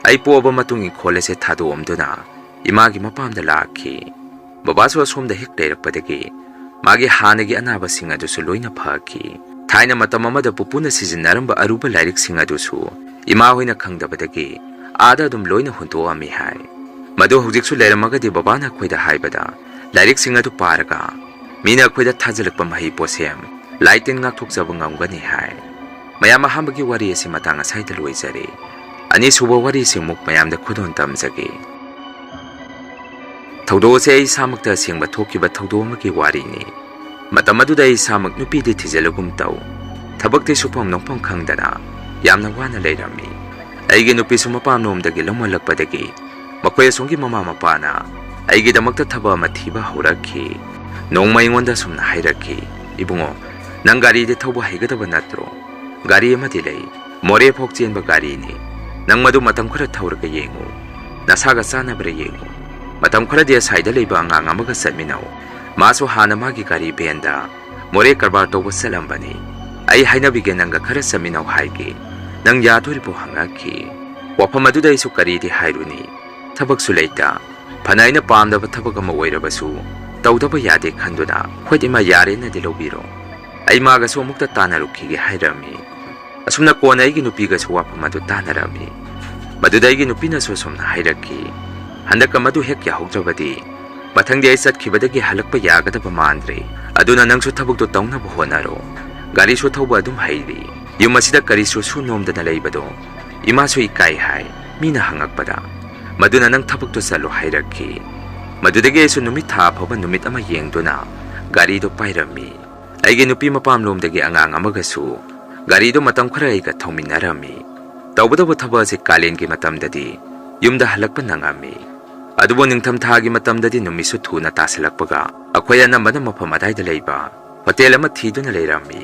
ꯑꯩ ꯄꯣꯛꯑꯕ ꯃꯇꯨꯡ ꯏꯪꯈꯣꯜ ꯑꯁꯦ ꯊꯥꯗꯣꯛꯑꯝꯗꯨꯅ ꯏꯃꯥꯒꯤ ꯃꯄꯥꯝꯗ ꯂꯥꯛꯈꯤ꯫ ꯕꯕꯥꯁꯨ ꯑꯁꯣꯝꯗ ꯍꯦꯛ ꯂꯩꯔꯛꯄꯗꯒꯤ ꯃꯥꯒꯤ ꯍꯥꯟꯅꯒꯤ ꯑꯅꯥꯕꯁꯤꯡ ꯑꯗꯨꯁꯨ ꯂꯣꯏꯅ ꯐꯈꯤ꯫ ꯊꯥꯏꯅ ꯃꯇꯝ ꯑꯃꯗ ꯄꯨꯄꯨꯅ ꯁꯤꯖꯤꯟꯅꯔꯝꯕ ꯑꯔꯨꯕ ꯂꯥꯏꯔꯤꯛꯁꯤꯡ ꯑꯗꯨꯁꯨ ꯏꯃꯥ ꯍꯣꯏꯅ ꯈꯪꯗꯕꯗꯒꯤ ꯑꯥꯗ ꯑꯗꯨꯝ ꯂꯣꯏꯅ ꯍꯨꯟꯇꯣꯛꯑꯝꯃꯤ ꯍꯥꯏ꯫ ꯃꯗꯨ ꯍꯧꯖꯤꯛꯁꯨ ꯂꯩꯔꯝꯃꯒꯗꯤ ꯕꯕꯥꯅ ꯑꯩꯈꯣꯏꯗ ꯍꯥꯏꯕꯗ ꯂꯥꯏꯔꯤꯛꯁꯤꯡ ꯑꯗꯨ ꯄꯥꯔꯒ ꯃꯤꯅ ꯑꯩꯈꯣꯏꯗ ꯊꯥꯖꯤꯜꯂꯛꯄ ꯃꯍꯩ ꯄꯣꯠꯁꯦꯝ ꯂꯥꯏ ꯇꯤꯟ ꯉꯥꯛꯊꯣꯛꯆꯕ ꯉꯝꯒꯅꯤ ꯍꯥꯏ꯫ ꯃꯌꯥꯝ ꯑꯍꯥꯟꯕꯒꯤ ꯋꯥꯔꯤ ꯑꯁꯤ ꯃꯇꯥꯡ ꯑꯁꯥꯏꯗ ꯂꯣꯏꯖꯔꯦ꯫ ꯑꯅꯤꯁꯨꯕ ꯋꯥꯔꯤꯁꯤꯃꯨꯛ ꯃꯌꯥꯝꯗ ꯈꯨꯗꯣꯜ ꯇꯝꯖꯒꯦ꯫ ꯊꯧꯗꯣꯛ ꯑꯁꯤ ꯑꯩ ꯏꯁꯥꯃꯛꯇ ꯑꯁꯦꯡꯕ ꯊꯣꯛꯈꯤꯕ ꯊꯧꯗꯣꯛ ꯑꯃꯒꯤ ꯋꯥꯔꯤꯅꯤ꯫ ꯃꯇꯝ ꯑꯗꯨꯗ ꯑꯩ ꯏꯁꯥꯃꯛ ꯅꯨꯄꯤꯗꯤ ꯊꯤꯖꯤꯜꯂꯒꯨꯝ ꯇꯧ, ꯊꯕꯛꯇꯤ ꯁꯨꯐꯝ ꯅꯣꯝꯐꯝ ꯈꯪꯗꯅ ꯌꯥꯝꯅ ꯋꯥꯅ ꯂꯩꯔꯝꯃꯤ꯫ ꯑꯩꯒꯤ ꯅꯨꯄꯤꯁꯨ ꯃꯄꯥꯝꯂꯣꯝꯗꯒꯤ ꯂꯧꯃꯜꯂꯛꯄꯗꯒꯤ ꯃꯈꯣꯏ ꯑꯁꯣꯝꯒꯤ ꯃꯃꯥ ꯃꯄꯥꯅ ꯑꯩꯒꯤꯗꯃꯛꯇ ꯊꯕꯛ ꯑꯃ ꯊꯤꯕ ꯍꯧꯔꯛꯈꯤ꯫ ꯅꯣꯡꯃ ꯑꯩꯉꯣꯟꯗ ꯁꯨꯝꯅ ꯍꯥꯏꯔꯛꯈꯤ, ꯏꯕꯨꯡꯉꯣ, ꯅꯪ ꯒꯥꯔꯤꯗꯤ ꯊꯧꯕ ꯍꯩꯒꯗꯕ ꯅꯠꯇ꯭ꯔꯣ? ꯒꯥꯔꯤ ꯑꯃꯗꯤ ꯂꯩ, ꯃꯣꯔꯦ ꯐꯥꯎ ꯆꯦꯟꯕ ꯒꯥꯔꯤꯅꯤ꯫ ꯅꯪ ꯃꯗꯨ ꯃꯇꯝ ꯈꯔ ꯊꯧꯔꯒ ꯌꯦꯡꯉꯨ, ꯅꯁꯥꯒ ꯆꯥꯟꯅꯕ꯭ꯔꯥ ꯌꯦꯡꯉꯨ꯫ ꯃꯇꯝ ꯈꯔꯗꯤ ꯑꯁꯥꯏꯗ ꯂꯩꯕ ꯑꯉꯥꯡ ꯑꯃꯒ ꯆꯠꯃꯤꯟꯅꯧ, ꯃꯥꯁꯨ ꯍꯥꯟꯅ ꯃꯥꯒꯤ ꯒꯥꯔꯤ ꯚꯦꯟꯗ ꯃꯣꯔꯦ ꯀꯔꯕꯥꯔ ꯇꯧꯕ ꯆꯠꯂꯝꯕꯅꯤ꯫ ꯑꯩ ꯍꯥꯏꯅꯕꯤꯒꯦ, ꯅꯪꯒ ꯈꯔ ꯆꯠꯃꯤꯟꯅꯧ ꯍꯥꯏꯒꯦ꯫ ꯅꯪ ꯌꯥꯗꯣꯔꯤꯕꯣ ꯍꯪꯉꯛꯈꯤ꯫ ꯋꯥꯐꯝ ꯑꯗꯨꯗ ꯑꯩꯁꯨ ꯀꯔꯤꯗꯤ ꯍꯥꯏꯔꯨꯅꯤ, ꯊꯕꯛꯁꯨ ꯂꯩꯇ, ꯐꯅ ꯑꯩꯅ ꯄꯥꯝꯗꯕ ꯊꯕꯛ ꯑꯃ ꯑꯣꯏꯔꯕꯁꯨ ꯇꯧꯗꯕ ꯌꯥꯗꯦ ꯈꯟꯗꯨꯅ ꯍꯣꯏ ꯏꯃꯥ ꯌꯥꯔꯦꯅꯗꯤ ꯂꯧꯕꯤꯔꯣ, ꯑꯩ ꯃꯥꯒꯁꯨ ꯑꯃꯨꯛꯇ ꯇꯥꯟꯅꯔꯨꯈꯤꯒꯦ ꯍꯥꯏꯔꯝꯃꯤ꯫ ꯑꯁꯨꯝꯅ ꯀꯣꯟꯅ ꯑꯩꯒꯤ ꯅꯨꯄꯤꯒꯁꯨ ꯋꯥꯐꯝ ꯑꯗꯨ ꯇꯥꯟꯅꯔꯝꯃꯤ꯫ ꯃꯗꯨꯗ ꯑꯩꯒꯤ ꯅꯨꯄꯤꯅꯁꯨ ꯑꯁꯨꯝꯅ ꯍꯥꯏꯔꯛꯈꯤ, ꯍꯟꯗꯛꯀ ꯃꯗꯨ ꯍꯦꯛ ꯌꯥꯍꯧꯗ꯭ꯔꯕꯗꯤ ꯃꯊꯪꯗꯤ ꯑꯩ ꯆꯠꯈꯤꯕꯗꯒꯤ ꯍꯜꯂꯛꯄ ꯌꯥꯒꯗꯕ ꯃꯥꯟꯗ꯭ꯔꯦ꯫ ꯑꯗꯨꯅ ꯅꯪꯁꯨ ꯊꯕꯛꯇꯣ ꯇꯧꯅꯕ ꯍꯣꯠꯅꯔꯣ, ꯒꯥꯔꯤꯁꯨ ꯊꯧꯕ ꯑꯗꯨꯝ ꯍꯩꯔꯤ꯫ ꯌꯨꯝ ꯑꯁꯤꯗ ꯀꯔꯤꯁꯨ ꯁꯨ ꯅꯣꯝꯗꯅ ꯂꯩꯕꯗꯣ ꯏꯃꯥꯁꯨ ꯏꯀꯥꯏ ꯍꯥꯏ ꯃꯤꯅ ꯍꯪꯉꯛꯄꯗ, ꯃꯗꯨꯅ ꯅꯪ ꯊꯕꯛꯇꯣ ꯆꯠꯂꯣ ꯍꯥꯏꯔꯛꯈꯤ꯫ ꯃꯗꯨꯗꯒꯤ ꯑꯩꯁꯨ ꯅꯨꯃꯤꯠ ꯊꯥ ꯐꯥꯎꯕ ꯅꯨꯃꯤꯠ ꯑꯃ ꯌꯦꯡꯗꯨꯅ ꯒꯥꯔꯤꯗꯣ ꯄꯥꯏꯔꯝꯃꯤ꯫ ꯑꯩꯒꯤ ꯅꯨꯄꯤ ꯃꯄꯥꯝꯂꯣꯝꯗꯒꯤ ꯑꯉꯥꯡ ꯑꯃꯒꯁꯨ ꯒꯥꯔꯤꯗꯣ ꯃꯇꯝ ꯈꯔ ꯑꯩꯒ ꯊꯧꯃꯤꯟꯅꯔꯝꯃꯤ꯫ ꯇꯧꯕꯗꯕꯨ ꯊꯕꯛ ꯑꯁꯤ ꯀꯥꯂꯦꯟꯒꯤ ꯃꯇꯝꯗꯗꯤ ꯌꯨꯝꯗ ꯍꯜꯂꯛꯄ ꯅꯪꯉꯝꯃꯤ ꯑꯗꯨꯕꯨ ꯅꯤꯡꯊꯝꯊꯥꯒꯤ ꯃꯇꯝꯗꯗꯤ ꯅꯨꯃꯤꯠꯁꯨ ꯊꯨꯅ ꯇꯥꯁꯤꯜꯂꯛꯄꯒ ꯑꯩꯈꯣꯏ ꯑꯅꯝꯕꯅ ꯃꯐꯝ ꯑꯗꯥꯏꯗ ꯂꯩꯕ ꯍꯣꯇꯦꯜ ꯑꯃ ꯊꯤꯗꯨꯅ ꯂꯩꯔꯝꯃꯤ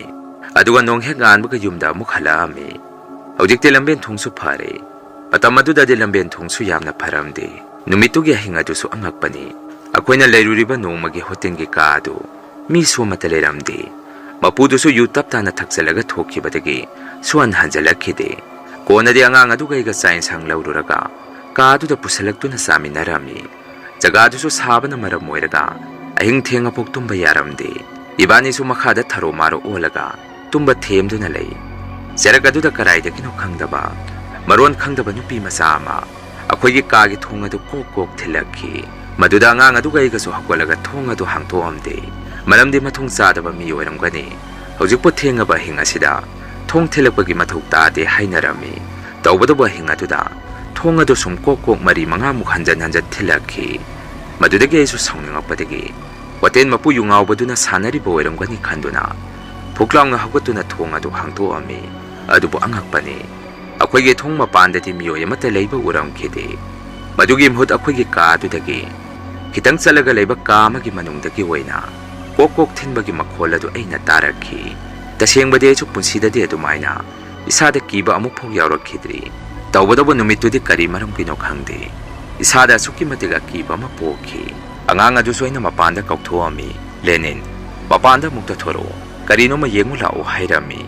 ꯑꯗꯨꯒ ꯅꯣꯡꯍꯦꯛ ꯉꯥꯟꯕꯒ ꯌꯨꯝꯗ ꯑꯃꯨꯛ ꯍꯜꯂꯛꯑꯝꯃꯤ ꯍꯧꯖꯤꯛꯇꯤ ꯂꯝꯕꯦꯟ ꯊꯣꯡꯁꯨ ꯐꯔꯦ ꯃꯇꯝ ꯑꯗꯨꯗꯗꯤ ꯂꯝꯕꯦꯟ ꯊꯣꯡꯁꯨ ꯌꯥꯝꯅ ꯐꯔꯝꯗꯦ ꯅꯨꯃꯤꯠꯇꯨꯒꯤ ꯑꯍꯤꯡ ꯑꯗꯨꯁꯨ ꯑꯉꯛꯄꯅꯤ ꯑꯩꯈꯣꯏꯅ ꯂꯩꯔꯨꯔꯤꯕ ꯅꯣꯡꯃꯒꯤ ꯍꯣꯇꯦꯜꯒꯤ ꯀꯥ ꯑꯗꯨ ꯃꯤꯁꯨ ꯑꯃꯠꯇ ꯂꯩꯔꯝꯗꯦ ꯃꯄꯨꯗꯨꯁꯨ ꯌꯨ ꯇꯞ ꯇꯥꯅ ꯊꯛꯆꯜꯂꯒ ꯊꯣꯛꯈꯤꯕꯗꯒꯤ ꯁꯨꯍꯟ ꯍꯟꯖꯜꯂꯛꯈꯤꯗꯦ ꯀꯣꯟꯅꯗꯤ ꯑꯉꯥꯡ ꯑꯗꯨꯒ ꯑꯩꯒ ꯆꯥꯛ ꯏꯟꯁꯥꯡ ꯂꯧꯔꯨꯔꯒ ꯀꯥ ꯑꯗꯨꯗ ꯄꯨꯁꯜꯂꯛꯇꯨꯅ ꯆꯥꯃꯤꯟꯅꯔꯝꯃꯤ ꯖꯒꯥꯗꯨꯁꯨ ꯁꯥꯕꯅ ꯃꯔꯝ ꯑꯣꯏꯔꯒ ꯑꯍꯤꯡ ꯊꯦꯡꯉꯐꯥꯎ ꯇꯨꯝꯕ ꯌꯥꯔꯝꯗꯦ ꯏꯕꯥꯅꯤꯁꯨ ꯃꯈꯥꯗ ꯊꯔꯣ ꯃꯥꯔꯣ ꯑꯣꯜꯂꯒ ꯇꯨꯝꯕ ꯊꯦꯝꯗꯨꯅ ꯂꯩ ꯆꯦꯔꯛ ꯑꯗꯨꯗ ꯀꯔꯥꯏꯗꯒꯤꯅꯣ ꯈꯪꯗꯕ ꯃꯔꯣꯟ ꯈꯪꯗꯕ ꯅꯨꯄꯤ ꯃꯆꯥ ꯑꯃ ꯑꯩꯈꯣꯏꯒꯤ ꯀꯥꯒꯤ ꯊꯣꯡ ꯑꯗꯨ ꯀꯣꯛ ꯀꯣꯛ ꯊꯤꯜꯂꯛꯈꯤ ꯃꯗꯨꯗ ꯑꯉꯥꯡ ꯑꯗꯨꯒ ꯑꯩꯒꯁꯨ ꯍꯧꯒꯠꯂꯒ ꯊꯣꯡ ꯑꯗꯨ ꯍꯥꯡꯇꯣꯛꯑꯝꯗꯦ ꯃꯔꯝꯗꯤ ꯃꯊꯣꯡ ꯆꯥꯗꯕ ꯃꯤ ꯑꯣꯏꯔꯝꯒꯅꯤ ꯍꯧꯖꯤꯛꯄꯨ ꯊꯦꯡꯉꯕ ꯑꯍꯤꯡ ꯑꯁꯤꯗ ꯊꯣꯡ ꯊꯤꯜꯂꯛꯄꯒꯤ ꯃꯊꯧ ꯇꯥꯗꯦ ꯍꯥꯏꯅꯔꯝꯃꯤ ꯇꯧꯕꯗꯕꯨ ꯑꯍꯤꯡ ꯑꯗꯨꯗ ꯊꯣꯡ ꯑꯗꯨ ꯁꯨꯝ ꯀꯣꯛ ꯀꯣꯛ ꯃꯔꯤ ꯃꯉꯥꯃꯨꯛ ꯍꯟꯖꯟ ꯍꯟꯖꯟ ꯊꯤꯜꯂꯛꯈꯤ ꯃꯗꯨꯗꯒꯤ ꯑꯩꯁꯨ ꯁꯥꯎꯅꯤꯡꯉꯛꯄꯗꯒꯤ ꯍꯣꯇꯦꯜ ꯃꯄꯨ ꯌꯨ ꯉꯥꯎꯕꯗꯨꯅ ꯁꯥꯟꯅꯔꯤꯕ ꯑꯣꯏꯔꯝꯒꯅꯤ ꯈꯟꯗꯨꯅ ꯐꯨꯛꯂꯥꯎꯅ ꯍꯧꯒꯠꯇꯨꯅ ꯊꯣꯡ ꯑꯗꯨ ꯍꯥꯡꯇꯣꯛꯑꯝꯃꯤ ꯑꯗꯨꯕꯨ ꯑꯉꯛꯄꯅꯤ ꯑꯩꯈꯣꯏꯒꯤ ꯊꯣꯡ ꯃꯄꯥꯟꯗꯗꯤ ꯃꯤꯑꯣꯏ ꯑꯃꯠꯇ ꯂꯩꯕ ꯎꯔꯝꯈꯤꯗꯦ ꯃꯗꯨꯒꯤ ꯃꯍꯨꯠ ꯑꯩꯈꯣꯏꯒꯤ ꯀꯥ ꯑꯗꯨꯗꯒꯤ ꯈꯤꯇꯪ ꯆꯠꯂꯒ ꯂꯩꯕ ꯀꯥ ꯑꯃꯒꯤ ꯃꯅꯨꯡꯗꯒꯤ ꯑꯣꯏꯅ ꯀꯣꯛ ꯀꯣꯛ ꯊꯤꯟꯕꯒꯤ ꯃꯈꯣꯜ ꯑꯗꯨ ꯑꯩꯅ ꯇꯥꯔꯛꯈꯤ ꯇꯁꯦꯡꯕꯗꯤ ꯑꯩꯁꯨ ꯄꯨꯟꯁꯤꯗꯗꯤ ꯑꯗꯨꯃꯥꯏꯅ ꯏꯁꯥꯗ ꯀꯤꯕ ꯑꯃꯨꯛꯐꯥꯎ ꯌꯥꯎꯔꯛꯈꯤꯗ꯭ꯔꯤ ꯇꯧꯕꯗꯕꯨ ꯅꯨꯃꯤꯠꯇꯨꯗꯤ ꯀꯔꯤ ꯃꯔꯝꯒꯤꯅꯣ ꯈꯪꯗꯦ ꯏꯁꯥꯗ ꯑꯁꯨꯛꯀꯤ ꯃꯇꯤꯛ ꯑꯀꯤꯕ ꯑꯃ ꯄꯣꯛꯈꯤ ꯑꯉꯥꯡ ꯑꯗꯨꯁꯨ ꯑꯩꯅ ꯃꯄꯥꯟꯗ ꯀꯧꯊꯣꯛꯑꯝꯃꯤ ꯂꯦꯅꯤꯟ ꯃꯄꯥꯟꯗ ꯑꯃꯨꯛꯇ ꯊꯣꯔꯛꯑꯣ ꯀꯔꯤꯅꯣꯃ ꯌꯦꯡꯉꯨ ꯂꯥꯛꯑꯣ ꯍꯥꯏꯔꯝꯃꯤ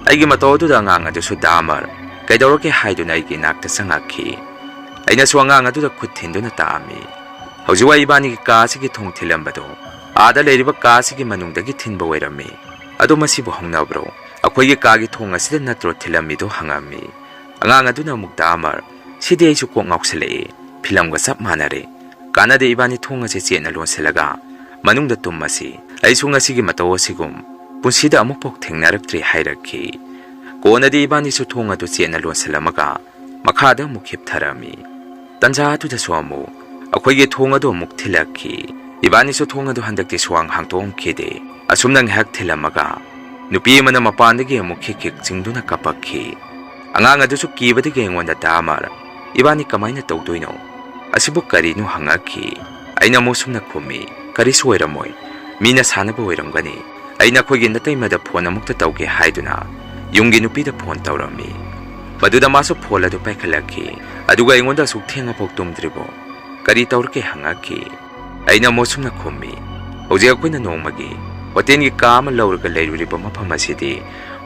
ꯑꯩꯒꯤ ꯃꯇꯧ ꯑꯗꯨꯗ ꯑꯉꯥꯡ ꯑꯗꯨꯁꯨ ꯗꯥꯃꯔ ꯀꯩꯗꯧꯔꯒꯦ ꯍꯥꯏꯗꯨꯅ ꯑꯩꯒꯤ ꯅꯥꯛꯇ ꯆꯪꯉꯛꯈꯤ ꯑꯩꯅꯁꯨ ꯑꯉꯥꯡ ꯑꯗꯨꯗ ꯈꯨꯠ ꯊꯤꯟꯗꯨꯅ ꯇꯥꯛꯑꯝꯃꯤ ꯍꯧꯖꯤꯛꯋꯥꯏ ꯏꯕꯥꯅꯤꯒꯤ ꯀꯥ ꯑꯁꯤꯒꯤ ꯊꯣꯡ ꯊꯤꯜꯂꯝꯕꯗꯣ ꯑꯥꯗ ꯂꯩꯔꯤꯕ ꯀꯥ ꯑꯁꯤꯒꯤ ꯃꯅꯨꯡꯗꯒꯤ ꯊꯤꯟꯕ ꯑꯣꯏꯔꯝꯃꯤ ꯑꯗꯣ ꯃꯁꯤꯕꯨ ꯍꯧꯅꯕ꯭ꯔꯣ ꯑꯩꯈꯣꯏꯒꯤ ꯀꯥꯒꯤ ꯊꯣꯡ ꯑꯁꯤꯗ ꯅꯠꯇ꯭ꯔꯣ ꯊꯤꯜꯂꯝꯃꯤꯗꯣ ꯍꯪꯉꯝꯃꯤ ꯑꯉꯥꯡ ꯑꯗꯨꯅ ꯑꯃꯨꯛ ꯗꯥꯃꯔ ꯁꯤꯗꯤ ꯑꯩꯁꯨ ꯀꯣꯛ ꯉꯥꯎꯁꯤꯜꯂꯛꯏ ꯐꯤꯂꯝꯒ ꯆꯞ ꯃꯥꯟꯅꯔꯦ ꯀꯥꯟꯅꯗꯦ ꯏꯕꯥꯅꯤ ꯊꯣꯡ ꯑꯁꯤ ꯆꯦꯠꯅ ꯂꯣꯟꯁꯤꯜꯂꯒ ꯃꯅꯨꯡꯗ ꯇꯨꯝꯃꯁꯤ ꯑꯩꯁꯨ ꯉꯁꯤꯒꯤ ꯃꯇꯧ ꯑꯁꯤꯒꯨꯝ ꯄꯨꯟꯁꯤꯗ ꯑꯃꯨꯛꯐꯥꯎ ꯊꯦꯡꯅꯔꯛꯇ꯭ꯔꯤ ꯍꯥꯏꯔꯛꯈꯤ ꯀꯣꯟꯅꯗꯤ ꯏꯕꯥꯅꯤꯁꯨ ꯊꯣꯡ ꯑꯗꯨ ꯆꯦꯠꯅ ꯂꯣꯟꯁꯤꯜꯂꯝꯃꯒ ꯃꯈꯥꯗ ꯑꯃꯨꯛ ꯍꯤꯞꯊꯔꯝꯃꯤ ꯇꯟꯖꯥ ꯑꯗꯨꯗꯁꯨ ꯑꯃꯨꯛ ꯑꯩꯈꯣꯏꯒꯤ ꯊꯣꯡ ꯑꯗꯨ ꯑꯃꯨꯛ ꯊꯤꯜꯂꯛꯈꯤ ꯏꯕꯥꯅꯤꯁꯨ ꯊꯣꯡ ꯑꯗꯨ ꯍꯟꯗꯛꯇꯤ ꯁꯨꯋꯥꯡ ꯍꯥꯡꯇꯣꯛꯑꯝꯈꯤꯗꯦ ꯑꯁꯨꯝꯅ ꯉꯥꯏꯍꯥꯛ ꯊꯤꯜꯂꯝꯃꯒ ꯅꯨꯄꯤ ꯑꯃꯅ ꯃꯄꯥꯟꯗꯒꯤ ꯑꯃꯨꯛ ꯈꯤꯛ ꯈꯤꯛ ꯆꯤꯡꯗꯨꯅ ꯀꯞꯄꯛꯈꯤ ꯑꯉꯥꯡ ꯑꯗꯨꯁꯨ ꯀꯤꯕꯗꯒꯤ ꯑꯩꯉꯣꯟꯗ ꯗꯥꯃꯔ ꯏꯕꯥꯅꯤ ꯀꯃꯥꯏꯅ ꯇꯧꯗꯣꯏꯅꯣ ꯑꯁꯤꯕꯨ ꯀꯔꯤꯅꯣ ꯍꯪꯉꯛꯈꯤ ꯑꯩꯅ ꯑꯃꯨꯛ ꯁꯨꯝꯅ ꯈꯨꯝꯃꯤ ꯀꯔꯤꯁꯨ ꯑꯣꯏꯔꯝꯃꯣꯏ ꯃꯤꯅ ꯁꯥꯟꯅꯕ ꯑꯣꯏꯔꯝꯒꯅꯤ ꯑꯩꯅ ꯑꯩꯈꯣꯏꯒꯤ ꯅꯇꯩꯃꯗ ꯐꯣꯟ ꯑꯃꯨꯛꯇ ꯇꯧꯒꯦ ꯍꯥꯏꯗꯨꯅ ꯌꯨꯝꯒꯤ ꯅꯨꯄꯤꯗ ꯐꯣꯟ ꯇꯧꯔꯝꯃꯤ ꯃꯗꯨꯗ ꯃꯥꯁꯨ ꯐꯣꯟ ꯑꯗꯨ ꯄꯥꯏꯈꯠꯂꯛꯈꯤ ꯑꯗꯨꯒ ꯑꯩꯉꯣꯟꯗ ꯑꯁꯨꯛ ꯊꯦꯡꯉꯐꯥꯎ ꯇꯨꯝꯗ꯭ꯔꯤꯕꯣ ꯀꯔꯤ ꯇꯧꯔꯒꯦ ꯍꯪꯉꯛꯈꯤ ꯑꯩꯅ ꯑꯃꯨꯛ ꯁꯨꯝꯅ ꯈꯨꯝꯃꯤ ꯍꯧꯖꯤꯛ ꯑꯩꯈꯣꯏꯅ ꯅꯣꯡꯃꯒꯤ ꯍꯣꯇꯦꯜꯒꯤ ꯀꯥ ꯑꯃ ꯂꯧꯔꯒ ꯂꯩꯔꯨꯔꯤꯕ ꯃꯐꯝ ꯑꯁꯤꯗꯤ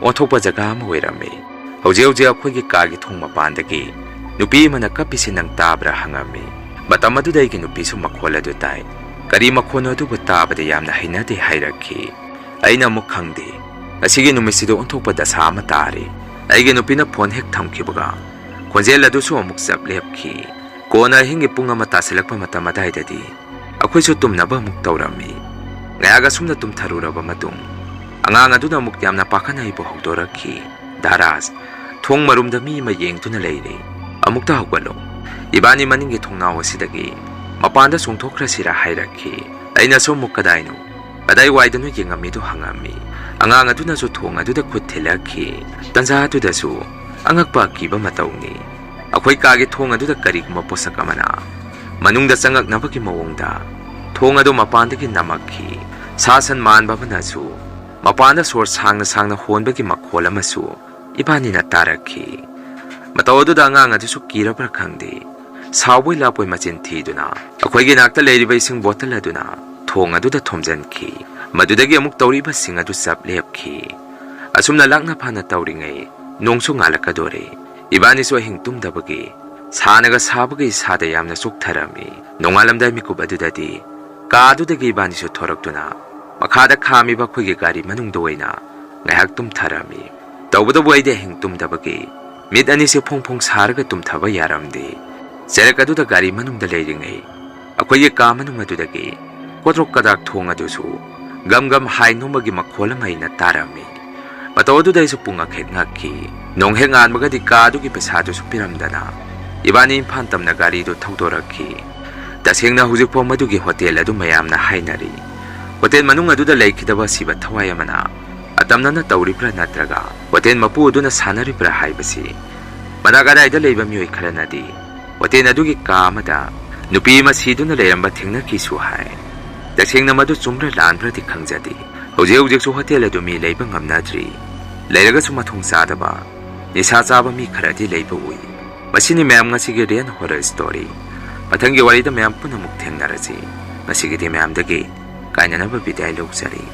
ꯑꯣꯟꯊꯣꯛꯄ ꯖꯒꯥ ꯑꯃ ꯑꯣꯏꯔꯝꯃꯤ ꯍꯧꯖꯤꯛ ꯑꯩꯈꯣꯏꯒꯤ ꯀꯥꯒꯤ ꯊꯣꯡ ꯃꯄꯥꯟꯗꯒꯤ ꯅꯨꯄꯤ ꯑꯃꯅ ꯀꯞꯄꯤꯁꯤ ꯅꯪ ꯇꯥꯕ꯭ꯔꯥ ꯍꯪꯉꯝꯃꯤ ꯃꯇꯝ ꯑꯗꯨꯗ ꯑꯩꯒꯤ ꯅꯨꯄꯤꯁꯨ ꯃꯈꯣꯜ ꯑꯗꯨ ꯇꯥꯏ ꯀꯔꯤ ꯃꯈꯣꯟꯅꯣ ꯑꯗꯨꯕꯨ ꯇꯥꯕꯗ ꯌꯥꯝꯅ ꯍꯩꯅꯗꯦ ꯍꯥꯏꯔꯛꯈꯤ ꯑꯩꯅ ꯑꯃꯨꯛ ꯈꯪꯗꯦ ꯉꯁꯤꯒꯤ ꯅꯨꯃꯤꯠꯁꯤꯗ ꯑꯣꯟꯊꯣꯛꯄ ꯗꯁꯥ ꯑꯃ ꯇꯥꯔꯤ ꯑꯩꯒꯤ ꯅꯨꯄꯤꯅ ꯐꯣꯟ ꯍꯦꯛ ꯊꯝꯈꯤꯕꯒ ꯈꯣꯟꯖꯦꯜ ꯑꯗꯨꯁꯨ ꯑꯃꯨꯛ ꯆꯞ ꯂꯦꯞꯈꯤ ꯀꯣꯟꯅ ꯑꯍꯤꯡꯒꯤ ꯄꯨꯡ 1 ꯇꯥꯁꯤꯜꯂꯛꯄ ꯃꯇꯝ ꯑꯗꯥꯏꯗꯗꯤ ꯑꯩꯈꯣꯏꯁꯨ ꯇꯨꯝꯅꯕ ꯑꯃꯨꯛ ꯇꯧꯔꯝꯃꯤ ꯉꯥꯏꯍꯥꯛ ꯑꯁꯨꯝꯅ ꯇꯨꯝꯊꯔꯨꯔꯕ ꯃꯇꯨꯡ ꯑꯉꯥꯡ ꯑꯗꯨꯅ ꯑꯃꯨꯛ ꯌꯥꯝꯅ ꯄꯥꯈꯠꯅ ꯑꯩꯕꯨ ꯍꯧꯗꯣꯔꯛꯈꯤ ꯙꯥꯔꯥꯖ ꯊꯣꯡ ꯃꯔꯨꯝꯗ ꯃꯤ ꯑꯃ ꯌꯦꯡꯗꯨꯅ ꯂꯩꯔꯦ ꯑꯃꯨꯛꯇ ꯍꯧꯒꯠꯂꯣ ꯏꯕꯥꯅꯤ ꯃꯅꯤꯡꯒꯤ ꯊꯣꯡꯅꯥꯎ ꯑꯁꯤꯗꯒꯤ ꯃꯄꯥꯟꯗ ꯆꯣꯡꯊꯣꯛꯈ꯭ꯔꯁꯤꯔꯥ ꯍꯥꯏꯔꯛꯈꯤ ꯑꯩꯅꯁꯨ ꯑꯃꯨꯛ ꯀꯗꯥꯏꯅꯣ ꯀꯗꯥꯏ ꯋꯥꯏꯗꯅꯣ ꯌꯦꯡꯉꯝꯃꯤꯗꯣ ꯍꯪꯉꯝꯃꯤ ꯑꯉꯥꯡ ꯑꯗꯨꯅꯁꯨ ꯊꯣꯡ ꯑꯗꯨꯗ ꯈꯨꯠ ꯊꯤꯜꯂꯛꯈꯤ ꯇꯟꯖꯥ ꯑꯗꯨꯗꯁꯨ ꯑꯉꯛꯄ ꯑꯀꯤꯕ ꯃꯇꯧꯅꯤ ꯑꯩꯈꯣꯏ ꯀꯥꯒꯤ ꯊꯣꯡ ꯑꯗꯨꯗ ꯀꯔꯤꯒꯨꯝꯕ ꯄꯣꯠꯁꯛ ꯑꯃꯅ ꯃꯅꯨꯡꯗ ꯆꯪꯉꯛꯅꯕꯒꯤ ꯃꯑꯣꯡꯗ ꯊꯣꯡ ꯑꯗꯨ ꯃꯄꯥꯟꯗꯒꯤ ꯅꯝꯃꯛꯈꯤ ꯁꯥ ꯁꯟ ꯃꯥꯟꯕ ꯑꯃꯅꯁꯨ ꯃꯄꯥꯟꯗ ꯁꯣꯔ ꯁꯥꯡꯅ ꯁꯥꯡꯅ ꯍꯣꯟꯕꯒꯤ ꯃꯈꯣꯜ ꯑꯃꯁꯨ ꯏꯕꯥꯅꯤꯅ ꯇꯥꯔꯛꯈꯤ ꯃꯇꯧ ꯑꯗꯨꯗ ꯑꯉꯥꯡ ꯑꯗꯨꯁꯨ ꯀꯤꯔꯕ꯭ꯔꯥ ꯈꯪꯗꯦ ꯁꯥꯎꯕꯣꯏ ꯂꯥꯛꯄꯣꯏ ꯃꯆꯤꯟ ꯊꯤꯗꯨꯅ ꯑꯩꯈꯣꯏꯒꯤ ꯅꯥꯛꯇ ꯂꯩꯔꯤꯕ ꯏꯁꯤꯡ ꯕꯣꯇꯜ ꯑꯗꯨꯅ ꯊꯣꯡ ꯑꯗꯨꯗ ꯊꯣꯝꯖꯤꯟꯈꯤ ꯃꯗꯨꯗꯒꯤ ꯑꯃꯨꯛ ꯇꯧꯔꯤꯕꯁꯤꯡ ꯑꯗꯨ ꯆꯞ ꯂꯦꯞꯈꯤ ꯑꯁꯨꯝꯅ ꯂꯥꯛꯅ ꯐꯥꯅ ꯇꯧꯔꯤꯉꯩ ꯅꯣꯡꯁꯨ ꯉꯥꯜꯂꯛꯀꯗꯣꯔꯦ ꯏꯕꯥꯅꯤꯁꯨ ꯑꯍꯤꯡ ꯇꯨꯝꯗꯕꯒꯤ ꯁꯥꯅꯒ ꯁꯥꯕꯒꯤ ꯏꯁꯥꯗ ꯌꯥꯝꯅ ꯆꯣꯛꯊꯔꯝꯃꯤ ꯅꯣꯡꯉꯥꯜꯂꯝꯗꯥꯏ ꯃꯤꯀꯨꯞ ꯑꯗꯨꯗꯗꯤ ꯀꯥ ꯑꯗꯨꯗꯒꯤ ꯏꯕꯥꯅꯤꯁꯨ ꯊꯣꯔꯛꯇꯨꯅ ꯃꯈꯥꯗ ꯈꯥꯝꯃꯤꯕ ꯑꯩꯈꯣꯏꯒꯤ ꯒꯥꯔꯤ ꯃꯅꯨꯡꯗ ꯑꯣꯏꯅ ꯉꯥꯏꯍꯥꯛ ꯇꯨꯝꯊꯔꯝꯃꯤ ꯇꯧꯕꯗꯕꯨ ꯑꯩꯗꯤ ꯑꯍꯤꯡ ꯇꯨꯝꯗꯕꯒꯤ ꯃꯤꯠ ꯑꯅꯤꯁꯦ ꯐꯣꯡ ꯐꯣꯡ ꯁꯥꯔꯒ ꯇꯨꯝꯊꯕ ꯌꯥꯔꯝꯗꯦ ꯆꯦꯔꯛ ꯑꯗꯨꯗ ꯒꯥꯔꯤ ꯃꯅꯨꯡꯗ ꯂꯩꯔꯤꯉꯩ ꯑꯩꯈꯣꯏꯒꯤ ꯀꯥ ꯃꯅꯨꯡ ꯑꯗꯨꯗꯒꯤ ꯀꯣꯗ꯭ꯔꯣꯛ ꯀꯗꯥꯛ ꯊꯣꯡ ꯑꯗꯨꯁꯨ ꯒꯝ ꯒꯝ ꯍꯥꯏ ꯅꯣꯡꯕꯒꯤ ꯃꯈꯣꯜ ꯑꯃ ꯑꯩꯅ ꯇꯥꯔꯝꯃꯤ ꯃꯇꯧ ꯑꯗꯨꯗ ꯑꯩꯁꯨ ꯄꯨꯡꯉꯛ ꯉꯛꯈꯤ ꯅꯣꯡꯍꯦꯛ ꯉꯥꯟꯕꯒꯗꯤ ꯀꯥ ꯑꯗꯨꯒꯤ ꯄꯩꯁꯥꯗꯨꯁꯨ ꯄꯤꯔꯝꯗꯅ ꯏꯕꯥꯅꯤ ꯏꯝꯐꯥꯜ ꯇꯝꯅ ꯒꯥꯔꯤꯗꯨ ꯊꯧꯗꯣꯔꯛꯈꯤ ꯇꯁꯦꯡꯅ ꯍꯧꯖꯤꯛꯐꯥꯎ ꯃꯗꯨꯒꯤ ꯍꯣꯇꯦꯜ ꯑꯗꯨ ꯃꯌꯥꯝꯅ ꯍꯥꯏꯅꯔꯤ ꯍꯣꯇꯦꯜ ꯃꯅꯨꯡ ꯑꯗꯨꯗ ꯂꯩꯈꯤꯗꯕ ꯁꯤꯕ ꯊꯋꯥꯏ ꯑꯃꯅ ꯑꯇꯝꯅꯅ ꯇꯧꯔꯤꯕ꯭ꯔꯥ ꯅꯠꯇ꯭ꯔꯒ ꯍꯣꯇꯦꯜ ꯃꯄꯨ ꯑꯗꯨꯅ ꯁꯥꯟꯅꯔꯤꯕ꯭ꯔꯥ ꯍꯥꯏꯕꯁꯤ ꯃꯅꯥꯛ ꯑꯗꯥꯏꯗ ꯂꯩꯕ ꯃꯤꯑꯣꯏ ꯈꯔꯅꯗꯤ ꯍꯣꯇꯦꯜ ꯑꯗꯨꯒꯤ ꯀꯥ ꯑꯃꯗ ꯅꯨꯄꯤ ꯑꯃ ꯁꯤꯗꯨꯅ ꯂꯩꯔꯝꯕ ꯊꯦꯡꯅꯈꯤꯁꯨ ꯍꯥꯏ꯫ ꯇꯁꯦꯡꯅ ꯃꯗꯨ ꯆꯨꯝꯕ꯭ꯔꯥ ꯂꯥꯟꯕ꯭ꯔꯥꯗꯤ ꯈꯪꯖꯗꯦ꯫ ꯍꯧꯖꯤꯛꯁꯨ ꯍꯣꯇꯦꯜ ꯑꯗꯨ ꯃꯤ ꯂꯩꯕ ꯉꯝꯅꯗ꯭ꯔꯤ꯫ ꯂꯩꯔꯒꯁꯨ ꯃꯊꯣꯡ ꯆꯥꯗꯕ ꯅꯤꯁꯥ ꯆꯥꯕ ꯃꯤ ꯈꯔꯗꯤ ꯂꯩꯕ ꯎꯏ꯫ ꯃꯁꯤꯅꯤ ꯃꯌꯥꯝ ꯉꯁꯤꯒꯤ ꯔꯤꯌꯦꯜ ꯍꯣꯔꯔ ꯁ꯭ꯇꯣꯔꯤ꯫ ꯃꯊꯪꯒꯤ ꯋꯥꯔꯤꯗ ꯃꯌꯥꯝ ꯄꯨꯟꯅ ꯑꯃꯨꯛ ꯊꯦꯡꯅꯔꯁꯤ꯫ ꯉꯁꯤꯒꯤꯗꯤ ꯃꯌꯥꯝꯗꯒꯤ ꯀꯥꯏꯅꯅꯕ ꯕꯤꯗꯥꯏ ꯂꯧꯖꯔꯤ꯫